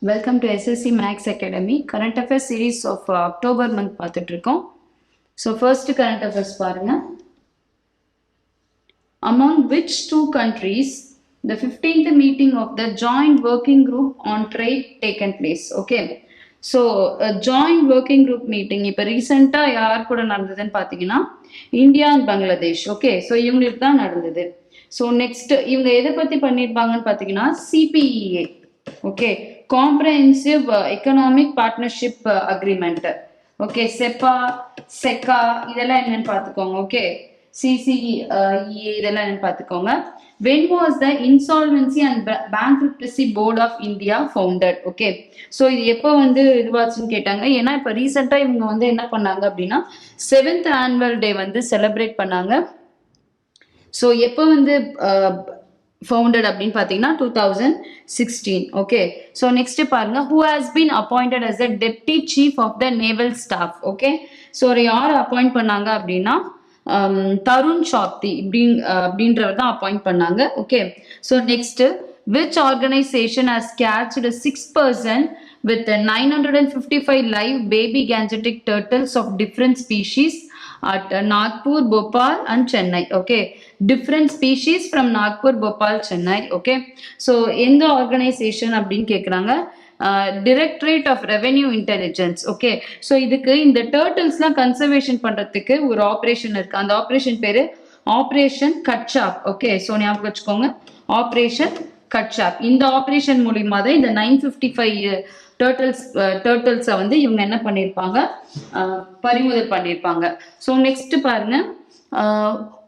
Welcome to SSC Max Academy. Current Affairs series of October month பார்த்துட்டு இருக்கோம். So first current affairs பாருங்க. Among which two countries the 15th meeting of the joint working group on trade taken place? Okay. So joint working group meeting இப்போ ரீசெண்டா யார் கூட நடந்ததுன்னு பார்த்தீங்கன்னா India and Bangladesh. Okay, so இவங்களுக்கு தான் நடந்தது. ஸோ நெக்ஸ்ட் இவங்க எதை பத்தி பண்ணியிருப்பாங்கன்னு பார்த்தீங்கன்னா CEPA. Okay, comprehensive economic partnership agreement. Okay, செக்கா இதெல்லாம் என்னன்னு பார்த்துக்கோங்க. ஓகே, சிசிஇஏ இதெல்லாம் என்னன்னு பார்த்துக்கோங்க. When was the Insolvency and Bankruptcy Board of India founded? Okay, so இது எப்போ வந்து இதுவாச்சுன்னு கேட்டாங்க. ஏன்னா இப்போ ரீசெண்டாக இவங்க வந்து என்ன பண்ணாங்க அப்படின்னா 7th ஆனுவல் டே வந்து செலிப்ரேட் பண்ணாங்க. ஸோ எப்போ வந்து ஃபவுண்டட் அப்படின்னு பார்த்தீங்கன்னா 2016. ஓகே, ஸோ நெக்ஸ்ட் பாருங்க, who has been appointed as the deputy chief of the naval staff? Okay, so யார் அப்பாயிண்ட் பண்ணாங்க அப்படின்னா தருண் சாப்தி அப்படின்றவர் தான் அப்பாயிண்ட் பண்ணாங்க. Okay, so next, which organization has catched 6 person with 955 live baby gangetic turtles of different species at Nagpur, Bhopal and Chennai. Okay, different species from Nagpur, Bhopal, Chennai. Okay, so எந்த organisation அப்படின்னு கேட்குறாங்க, directorate of revenue intelligence. Okay, so இதுக்கு இந்த டர்ட்டில்ஸ்லாம் conservation பண்ணுறதுக்கு ஒரு operation இருக்கு. அந்த operation பேரு ஆப்ரேஷன் கட்சாப். ஓகே, ஸோ ஞாபகம் வச்சுக்கோங்க, ஆப்ரேஷன் கட்சாப். இந்த ஆப்ரேஷன் மூலியமா தான் இந்த 955 டர்ட்டில்ஸை வந்து இவங்க என்ன பண்ணியிருப்பாங்க, பறிமுதல் பண்ணியிருப்பாங்க. ஸோ நெக்ஸ்ட் பாருங்க,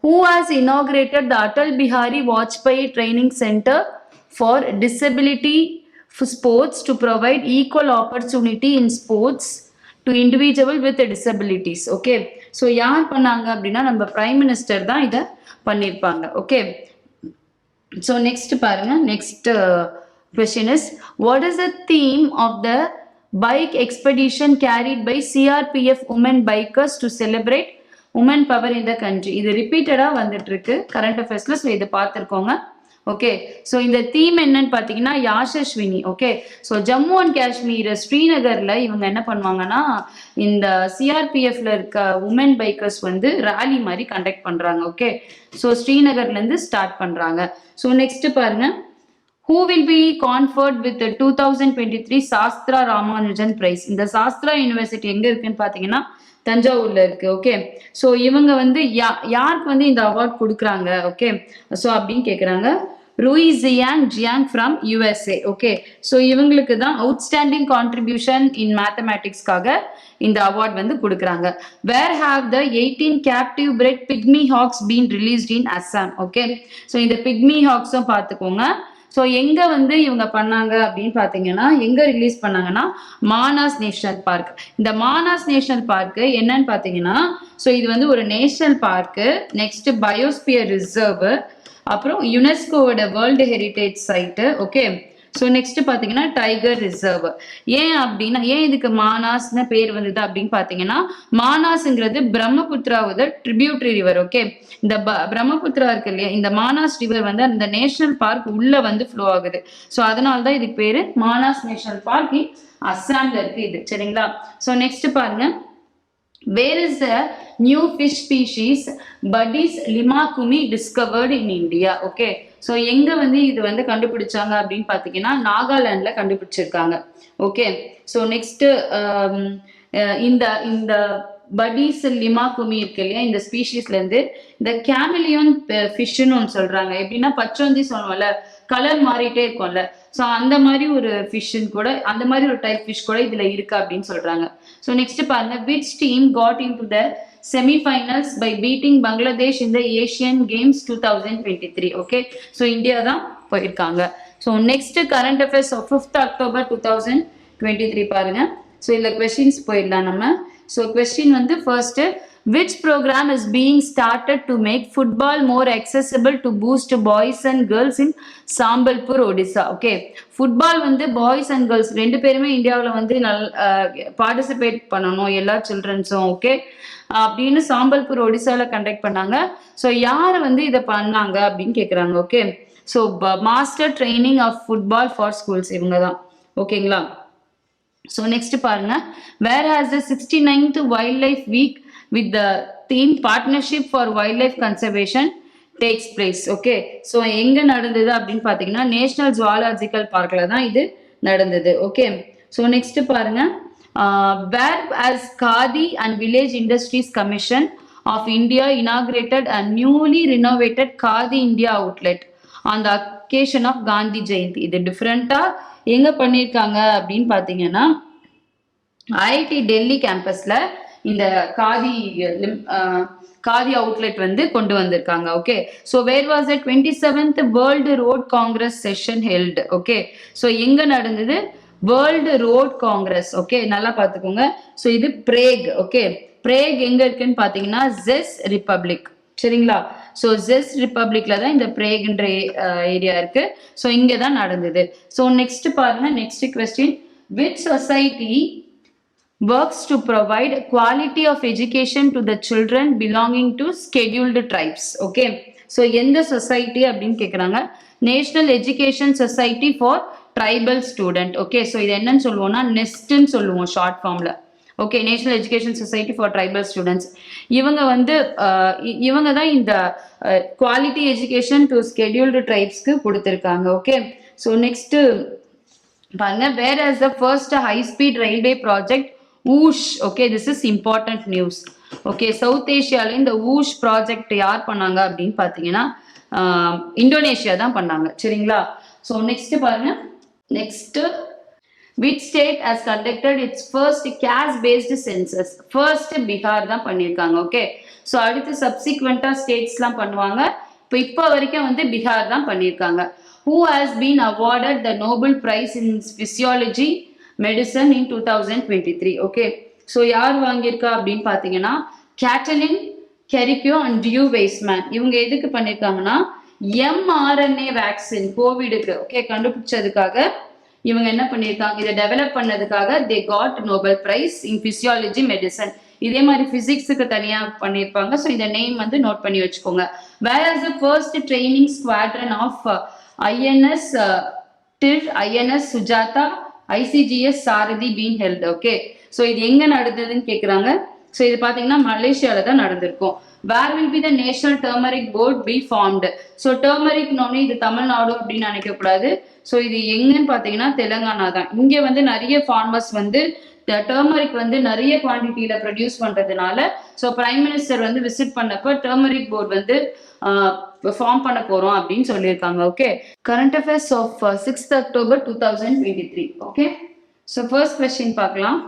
who has inaugurated the Atal Bihari Vajpayee Training Center for Disability Sports to provide equal opportunity in sports to individual with disabilities. Okay, so யார் பண்ணாங்க அப்படின்னா நம்ம பிரைம் மினிஸ்டர் தான் இதை பண்ணியிருப்பாங்க. ஓகே, ஸோ நெக்ஸ்ட் பாருங்க, next question is, what is the theme of the bike expedition carried by CRPF women bikers to celebrate women power in the country? இது ரிப்பீட்டடா வந்துட்டு இருக்கு கரண்ட் அஃபேர்ஸ்ல, ஸோ இதை பார்த்துருக்கோங்க. ஓகே, ஸோ இந்த தீம் என்னன்னு பார்த்தீங்கன்னா Yashaswini. Okay, so Jammu and Kashmir ஸ்ரீநகர்ல இவங்க என்ன பண்ணுவாங்கன்னா இந்த சிஆர்பிஎஃப்ல இருக்க உமன் பைக்கர்ஸ் வந்து ரேலி மாதிரி கண்டக்ட் பண்றாங்க. ஓகே, ஸோ ஸ்ரீநகர்ல இருந்து ஸ்டார்ட் பண்றாங்க. ஸோ நெக்ஸ்ட் பாருங்க, who will be conferred with the 2023 Sastra Ramanujan prize? இந்த சாஸ்திரா யூனிவர்சிட்டி எங்க இருக்குன்னு பாத்தீங்கன்னா தஞ்சாவூர்ல இருக்கு. ஓகே, ஸோ இவங்க வந்து யாருக்கு வந்து இந்த அவார்ட் கொடுக்குறாங்க? ஓகே, ஸோ அப்படின்னு கேட்குறாங்க, Rui Jiang from USA. Okay, so இவங்களுக்கு தான் அவுட்ஸ்டாண்டிங் கான்ட்ரிபியூஷன் இன் மேத்தமேட்டிக்ஸ்க்காக இந்த அவார்ட் வந்து கொடுக்குறாங்க. Where have the 18 captive bred pygmy hogs been released in Assam? Okay, so இந்த பிக்மி ஹாக்ஸும் பார்த்துக்கோங்க. ஸோ எங்க வந்து இவங்க பண்ணாங்க அப்படின்னு பாத்தீங்கன்னா, எங்க ரிலீஸ் பண்ணாங்கன்னா மானாஸ் நேஷனல் பார்க். இந்த மானாஸ் நேஷனல் பார்க் என்னன்னு பாத்தீங்கன்னா, ஸோ இது வந்து ஒரு national park, next biosphere reserve, அப்புறம் யுனெஸ்கோவோட world heritage site. Okay, so next பாத்தீங்கன்னா டைகர் ரிசர்வ். ஏன் அப்படின்னா, ஏன் இதுக்கு மானாஸ்னு பேர் வந்தது அப்படின்னு பாத்தீங்கன்னா, மானாஸ்ங்கிறது பிரம்மபுத்திராவோட ட்ரிபியூட்டரி ரிவர். ஓகே, இந்த பிரம்மபுத்திரா இருக்கு இல்லையா, இந்த மானாஸ் ரிவர் வந்து அந்த நேஷனல் பார்க் உள்ள வந்து ஃப்ளோ ஆகுது. ஸோ அதனால தான் இதுக்கு பேரு மானாஸ் நேஷனல் பார்க் அஸ்ஸாம்ல இருக்கு இது. சரிங்களா? ஸோ நெக்ஸ்ட் பாருங்க, where is the new fish species Buddies limakumi discovered in India? Okay, so எங்க வந்து இது வந்து கண்டுபிடிச்சாங்க அப்படின்னு பாத்தீங்கன்னா நாகாலாந்துல கண்டுபிடிச்சிருக்காங்க. ஓகே, ஸோ நெக்ஸ்ட் இந்த படீஸ் லிமாகுமி இருக்கு இல்லையா, இந்த ஸ்பீஷீஸ்ல இருந்து இந்த கேமிலியோன் ஃபிஷ்னு ஒன்று சொல்றாங்க. எப்படின்னா பச்சோந்தி சொல்லுவோம்ல, கலர் மாறிட்டே இருக்கும்ல, ஸோ அந்த மாதிரி ஒரு ஃபிஷ்ஷுன்னு கூட, அந்த மாதிரி ஒரு டைப் ஃபிஷ் கூட இதுல இருக்கு அப்படின்னு சொல்றாங்க. ஸோ நெக்ஸ்ட் பாருங்க, which team got into the semi-finals by beating Bangladesh in the Asian Games 2023? Okay, so India தான் போயிருக்காங்க. So next current affairs 5th October 2023 பாருங்க. ஸோ இதுல கொஸ்டின்ஸ் போயிடலாம் நம்ம. ஸோ கொஸ்டின் வந்து first, which program is being started to make football more accessible to boost boys and girls in Sambalpur, Odisha? Okay, football வந்து boys and girls ரெண்டு பேருமே இந்தியாவில் வந்து பார்ட்டிசிபேட் பண்ணணும், எல்லா சில்ட்ரன்ஸும். ஓகே, அப்படின்னு சாம்பல்பூர் ஒடிசால கண்டக்ட் பண்ணாங்க. ஸோ யார் வந்து இதை பண்ணாங்க அப்படின்னு கேட்குறாங்க. Okay, so master training of football for schools இவங்க தான். ஓகேங்களா. ஸோ நெக்ஸ்ட் பாருங்க, where has the 69th wild week with the theme partnership for wildlife conservation takes place. Okay, so எங்க நடந்தது அப்படின்னு பார்த்தீங்கன்னா நேஷனல் ஜுவாலஜிக்கல் பார்க்ல தான் இது நடந்தது. ஓகே, ஸோ நெக்ஸ்ட் பாருங்க, where was Khadi and village industries commission of India inaugurated a newly renovated Khadi India outlet on the occasion of Gandhi Jayanti. இது டிஃப்ரெண்டா எங்க பண்ணியிருக்காங்க அப்படின்னு பார்த்தீங்கன்னா ஐஐடி டெல்லி கேம்பஸ்ல இந்த காதி அவுட்லெட் வந்து கொண்டு வந்திருக்காங்க. Okay, so where was the 27th world road congress session held. Okay, so எங்க நடந்தது? World road Congress. ஓகே, நல்லா பார்த்துக்கோங்க. ஸோ இது பிரேக். ஓகே, பிரேக் எங்க இருக்குன்னு பார்த்தீங்கன்னா ஜெஸ் ரிப்பப்ளிக். சரிங்களா. ஸோ ஜெஸ் ரிப்பப்ளிக்ல தான் இந்த பிரேக்ன்ற ஏரியா இருக்கு. ஸோ இங்கே தான் நடந்தது. ஸோ நெக்ஸ்ட் பாருங்க, next question, which society works to provide quality of education to the children belonging to scheduled tribes. Okay, so எந்த சொசைட்டி அப்படின்னு கேட்குறாங்க? National education society for tribal student. Okay, so இது என்னன்னு சொல்லுவோம்னா நெஸ்ட்ன்னு சொல்லுவோம் ஷார்ட் ஃபார்ம்ல. Okay, national education society for tribal students. இவங்க வந்து இவங்க தான் இந்த குவாலிட்டி எஜுகேஷன் டு ஸ்கெடியூல்டு ட்ரைப்ஸ்க்கு கொடுத்துருக்காங்க. ஓகே, ஸோ நெக்ஸ்ட் பாருங்க, where was the first high speed railway project ஊஷ். Okay, this is important news. Okay, south ஏஷியால இந்த ஊஷ் ப்ராஜெக்ட் யார் பண்ணாங்க அப்படின்னு பார்த்தீங்கன்னா இந்தோனேஷியா தான் பண்ணாங்க. சரிங்களா. ஸோ நெக்ஸ்ட் பாருங்க, next which state has conducted its first caste based census? First Bihar தான் பண்ணியிருக்காங்க. ஓகே, ஸோ அடுத்து சப்சிக்வெண்டா ஸ்டேட்ஸ்லாம் பண்ணுவாங்க. இப்போ வரைக்கும் வந்து பீகார் தான் பண்ணியிருக்காங்க. Who has been awarded the Nobel Prize in Physiology medicine in 2023. Okay, so யார் வாங்கியிருக்கா அப்படின்னு பார்த்தீங்கன்னா Katalin Kariko and Drew Weissman. இவங்க எதுக்கு பண்ணியிருக்காங்கன்னா mRNA வேக்சின் கோவிடுக்கு ஓகே கண்டுபிடிச்சதுக்காக இவங்க என்ன பண்ணியிருக்காங்க, இதை டெவலப் பண்ணதுக்காக they got Nobel prize in physiology medicine. இதே மாதிரி பிசிக்ஸுக்கு தனியா பண்ணியிருப்பாங்க. ஸோ இந்த நேம் வந்து நோட் பண்ணி வச்சுக்கோங்க. Where was the first training squadron of INS INS Sujata ICGS Sarathi been held. Okay, so இது எங்க நடந்ததுன்னு கேட்குறாங்க. ஸோ இது பார்த்தீங்கன்னா மலேசியால தான் நடந்திருக்கும். Where will be the national turmeric board be formed. So டர்மரிக்னோடனே இது தமிழ்நாடு அப்படின்னு நினைக்கக்கூடாது. ஸோ இது எங்கன்னு பார்த்தீங்கன்னா தெலுங்கானா தான். இங்கே வந்து நிறைய ஃபார்மர்ஸ் வந்து டர்மரிக் வந்து நிறைய குவான்டிட்டியில ப்ரொடியூஸ் பண்றதுனால ஸோ பிரைம் மினிஸ்டர் வந்து விசிட் பண்ணப்போ டர்மரிக் போர்டு வந்து ஃபார்ம் பண்ண போறோம் அப்படின்னு சொல்லியிருக்காங்க. Okay, current affairs of 6th October 2023. Okay, so first question பார்க்கலாம்.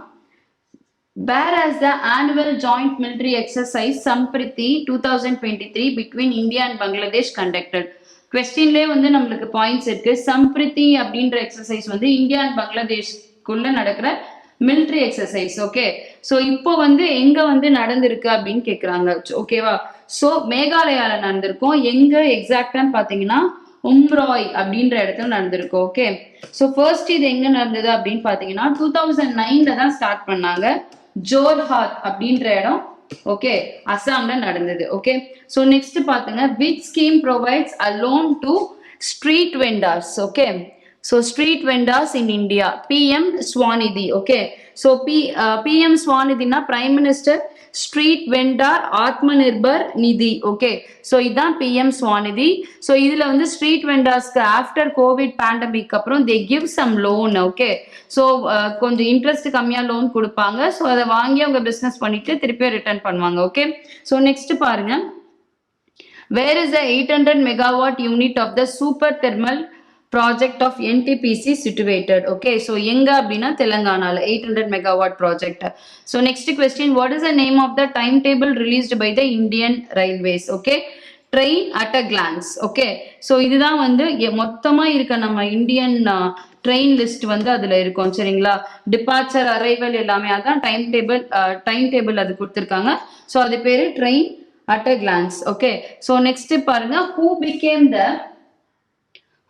Where has the annual joint military exercise Sampriti 2023 between India and Bangladesh conducted? கொஸ்டின்லேயே வந்து நம்மளுக்கு பாயிண்ட்ஸ் இருக்கு. சம்பிரித்தி அப்படின்ற எக்ஸசைஸ் வந்து இந்தியா அண்ட் பங்களாதேஷ்குள்ள நடக்கிற மிலிட்ரி எக்ஸசைஸ். ஓகே, ஸோ இப்போ வந்து எங்க வந்து நடந்திருக்கு அப்படின்னு கேட்குறாங்க. ஓகேவா, ஸோ மேகாலயால நடந்திருக்கும். எங்க எக்ஸாக்டான்னு பார்த்தீங்கன்னா உம்ராய் அப்படின்ற இடத்துல நடந்திருக்கும். ஓகே, ஸோ ஃபர்ஸ்ட் இது எங்க நடந்தது அப்படின்னு பார்த்தீங்கன்னா 2009 தான் ஸ்டார்ட் பண்ணாங்க. ஜோர்ஹாத் அப்படின்ற இடம் ஓகே அசாம்ல நடந்தது. ஓகே, ஸோ நெக்ஸ்ட் பாத்துங்க, which scheme provides a loan to street vendors. Okay, so street vendors in India PM Svanidhi. Okay, so PM ஸ்வாநிதினா prime minister street vendor Atma Nirbhar Nidhi. Okay, so இதுதான் PM ஸ்வாநிதி. ஸோ இதுல வந்து ஸ்ட்ரீட் வெண்டார்ஸ்க்கு after covid pandemic அப்புறம் they give some loan. Okay, so கொஞ்சம் interest கம்மியா loan கொடுப்பாங்க. So அதை வாங்கி அவங்க பிஸ்னஸ் பண்ணிட்டு திருப்பியும் ரிட்டர்ன் பண்ணுவாங்க. ஓகே, ஸோ நெக்ஸ்ட் பாருங்க, where is the 800 megawatt unit of the super thermal project of NTPC situated. Okay, so எங்க அப்படின்னா தெலுங்கானால 800 megawatt project. So next question, what is the name of the timetable released by the Indian Railways? Okay, train at a glance. Okay, so இதுதான் வந்து மொத்தமா இருக்க நம்ம Indian train list வந்து அதுல இருக்கும். சரிங்களா, டிபார்ச்சர் அரைவல் எல்லாமே அதான் டைம் டேபிள் அது கொடுத்துருக்காங்க. ஸோ அது பேரு train at a glands. Okay, so next பாருங்க,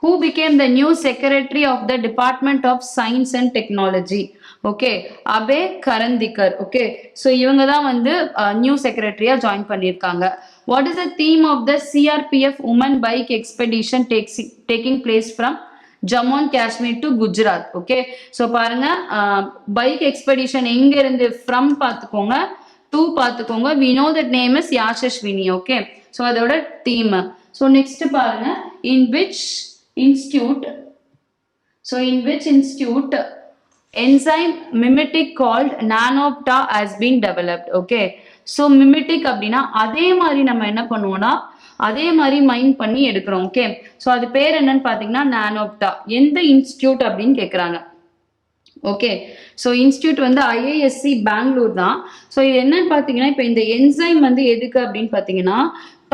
who became the new secretary of the Department of Science and Technology? Okay, Abe Karandikar. Okay, so இவங்க தான் வந்து நியூ செக்ரட்டரியா ஜாயின் பண்ணியிருக்காங்க. What is the theme of the CRPF Women Bike Expedition taking place from Jammu and Kashmir to Gujarat. Okay, so பாருங்க bike expedition எங்க இருந்து from பார்த்துக்கோங்க, to பார்த்துக்கோங்க. We know that name is Yashaswini. Okay, so அதோட தீம். ஸோ நெக்ஸ்ட் பாருங்க, in which institute, so in which institute enzyme mimetic called nanopta has been developed. Okay, so mimetic அப்படின்னா அதே மாதிரி நம்ம என்ன பண்ணுவோம்னா அதே மாதிரி மைண்ட் பண்ணி எடுக்கிறோம். ஓகே, ஸோ அது பேர் என்னன்னு பார்த்தீங்கன்னா நானோப்டா. எந்த இன்ஸ்டியூட் அப்படின்னு கேட்குறாங்க. ஓகே, ஸோ இன்ஸ்டியூட் வந்து ஐஏஎஸ்சி பெங்களூர் தான். ஸோ இது என்னன்னு பார்த்தீங்கன்னா இப்போ இந்த என்சைம் வந்து எதுக்கு அப்படின்னு பார்த்தீங்கன்னா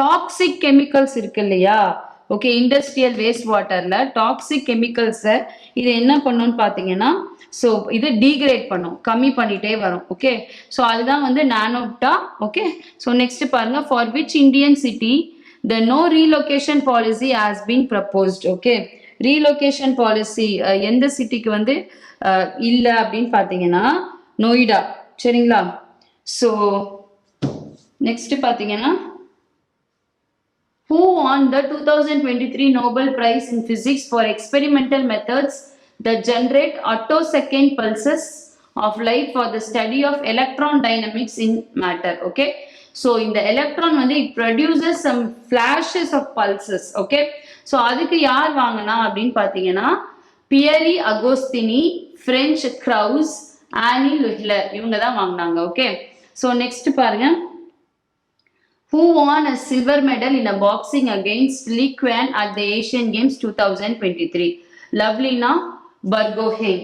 டாக்ஸிக் கெமிக்கல்ஸ் இருக்கு இல்லையா. ஓகே, இண்டஸ்ட்ரியல் வேஸ்ட் வாட்டர்ல டாக்ஸிக் கெமிக்கல்ஸை இது என்ன பண்ணுன்னு பார்த்தீங்கன்னா ஸோ இது டீக்ரேட் பண்ணும், கம்மி பண்ணிட்டே வரும். ஓகே, ஸோ அதுதான் வந்து நானோப்டா. ஓகே, ஸோ நெக்ஸ்ட் பாருங்க, for which Indian city the no relocation policy has been proposed. Okay, relocation policy எந்த சிட்டிக்கு வந்து இல்லை அப்படின்னு பார்த்தீங்கன்னா நொய்டா. சரிங்களா, ஸோ நெக்ஸ்ட் பார்த்தீங்கன்னா who won the 2023 Nobel Prize in Physics for experimental methods that generate attosecond pulses of light for the study of electron dynamics in matter. Okay, so in the electron வந்து it produces some flashes of pulses. Okay, so அதுக்கு யார் வாங்கினா அப்படின்னு பார்த்தீங்கன்னா Peary அகோஸ்தினி, French grows, ஆனி லுஹ்லர், இவங்க தான் வாங்கினாங்க. Okay, so next பாருங்க, who won a silver medal in a boxing against Li Quan at the Asian Games 2023? Lovelina Borgohain.